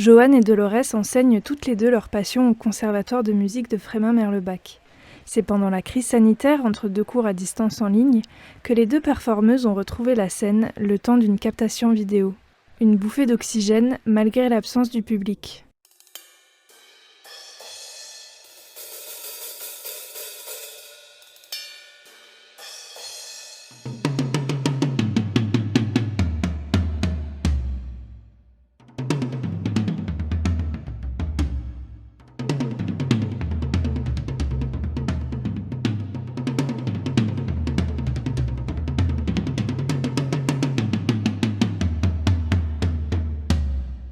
Joanne et Dolores enseignent toutes les deux leur passion au Conservatoire de musique de Frémin-Merlebach. C'est pendant la crise sanitaire, entre deux cours à distance en ligne, que les deux performeuses ont retrouvé la scène le temps d'une captation vidéo. Une bouffée d'oxygène malgré l'absence du public.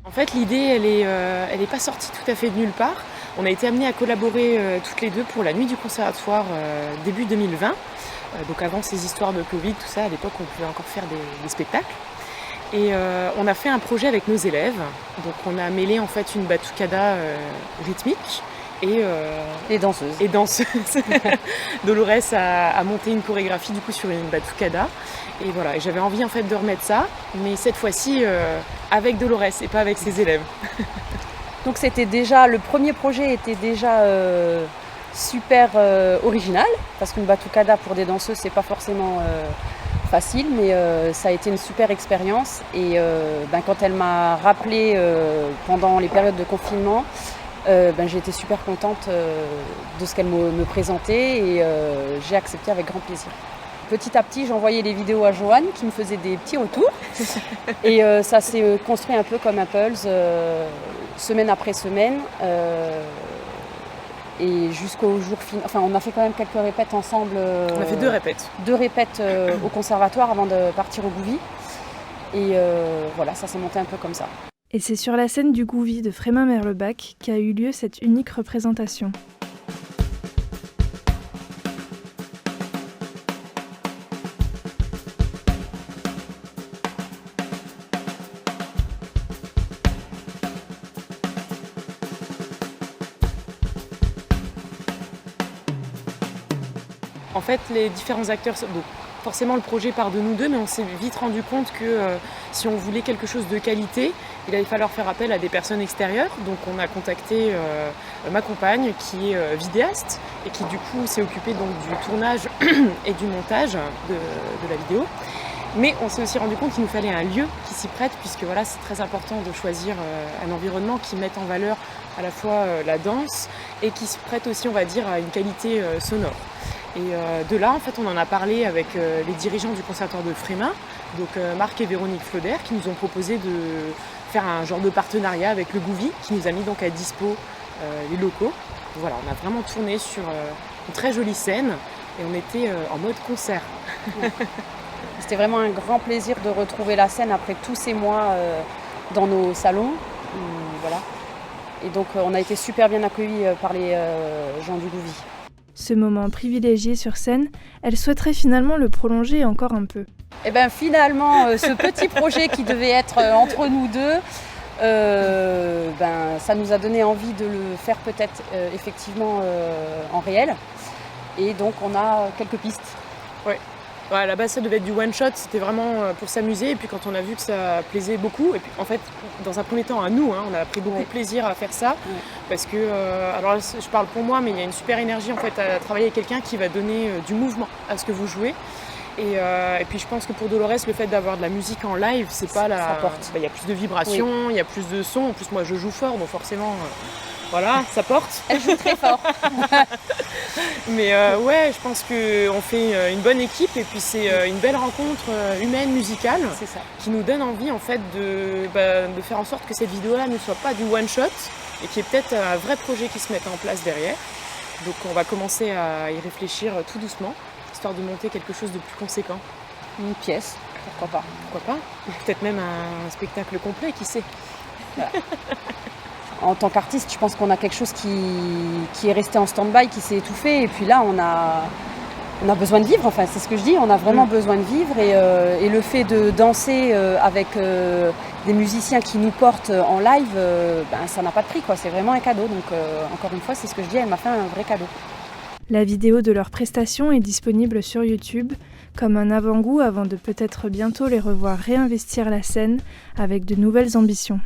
En fait, l'idée, elle est pas sortie tout à fait de nulle part. On a été amenés à collaborer toutes les deux pour la nuit du conservatoire début 2020. Donc avant ces histoires de Covid, tout ça, à l'époque, on pouvait encore faire des spectacles. Et on a fait un projet avec nos élèves. Donc on a mêlé en fait une batucada rythmique et danseuse. Dolores a monté une chorégraphie du coup sur une batucada. Et voilà, et j'avais envie en fait de remettre ça, mais cette fois-ci avec Dolores et pas avec ses élèves. Donc c'était déjà, le premier projet était déjà super original, parce qu'une batucada pour des danseuses c'est pas forcément facile, mais ça a été une super expérience. Et quand elle m'a rappelé pendant les périodes de confinement, j'ai été super contente de ce qu'elle me présentait et j'ai accepté avec grand plaisir. Petit à petit, j'envoyais les vidéos à Joanne qui me faisait des petits retours. Et ça s'est construit un peu comme un pulse, semaine après semaine. Et jusqu'au jour final. Enfin, on a fait quand même quelques répètes ensemble. On a fait 2 répètes. 2 répètes au conservatoire avant de partir au Gouvy. Et voilà, ça s'est monté un peu comme ça. Et c'est sur la scène du Gouvy de Frémin-Merlebach qu'a eu lieu cette unique représentation. En fait, les différents acteurs, donc forcément le projet part de nous deux, mais on s'est vite rendu compte que si on voulait quelque chose de qualité, il allait falloir faire appel à des personnes extérieures. Donc on a contacté ma compagne qui est vidéaste et qui du coup s'est occupée donc du tournage et du montage de la vidéo. Mais on s'est aussi rendu compte qu'il nous fallait un lieu qui s'y prête, puisque voilà, c'est très important de choisir un environnement qui mette en valeur à la fois la danse et qui se prête aussi, on va dire, à une qualité sonore. Et de là, en fait, on en a parlé avec les dirigeants du conservatoire de Frémin, donc Marc et Véronique Floder, qui nous ont proposé de faire un genre de partenariat avec le Gouvy, qui nous a mis donc à dispo les locaux. Donc, voilà, on a vraiment tourné sur une très jolie scène et on était en mode concert. C'était vraiment un grand plaisir de retrouver la scène après tous ces mois dans nos salons. Voilà. Et donc on a été super bien accueillis par les gens du Gouvy. Ce moment privilégié sur scène, elle souhaiterait finalement le prolonger encore un peu. Et bien finalement, ce petit projet qui devait être entre nous deux, ça nous a donné envie de le faire peut-être effectivement en réel. Et donc on a quelques pistes. Ouais. Ouais, à la base, ça devait être du one-shot, c'était vraiment pour s'amuser. Et puis quand on a vu que ça plaisait beaucoup, et puis en fait, dans un premier temps à nous, on a pris beaucoup de plaisir à faire ça. Ouais. Parce que, alors là, je parle pour moi, mais il y a une super énergie en fait à travailler avec quelqu'un qui va donner du mouvement à ce que vous jouez. Et puis je pense que pour Dolores, le fait d'avoir de la musique en live, c'est pas la. Ça porte. Il y a plus de vibrations, il y a plus de son. En plus, moi, je joue fort, donc forcément. Voilà, ça porte. Elle joue très fort. Mais ouais, je pense qu'on fait une bonne équipe et puis c'est une belle rencontre humaine, musicale, c'est ça, qui nous donne envie en fait de faire en sorte que cette vidéo-là ne soit pas du one-shot et qu'il y ait peut-être un vrai projet qui se mette en place derrière. Donc on va commencer à y réfléchir tout doucement, histoire de monter quelque chose de plus conséquent. Une pièce, pourquoi pas. Pourquoi pas. Peut-être même un spectacle complet, qui sait. Voilà. En tant qu'artiste, je pense qu'on a quelque chose qui est resté en stand-by, qui s'est étouffé. Et puis là, on a besoin de vivre. Enfin, c'est ce que je dis. On a vraiment besoin de vivre. Et le fait de danser avec des musiciens qui nous portent en live, ça n'a pas de prix, quoi. C'est vraiment un cadeau. Donc, encore une fois, c'est ce que je dis. Elle m'a fait un vrai cadeau. La vidéo de leur prestation est disponible sur YouTube, comme un avant-goût avant de peut-être bientôt les revoir réinvestir la scène avec de nouvelles ambitions.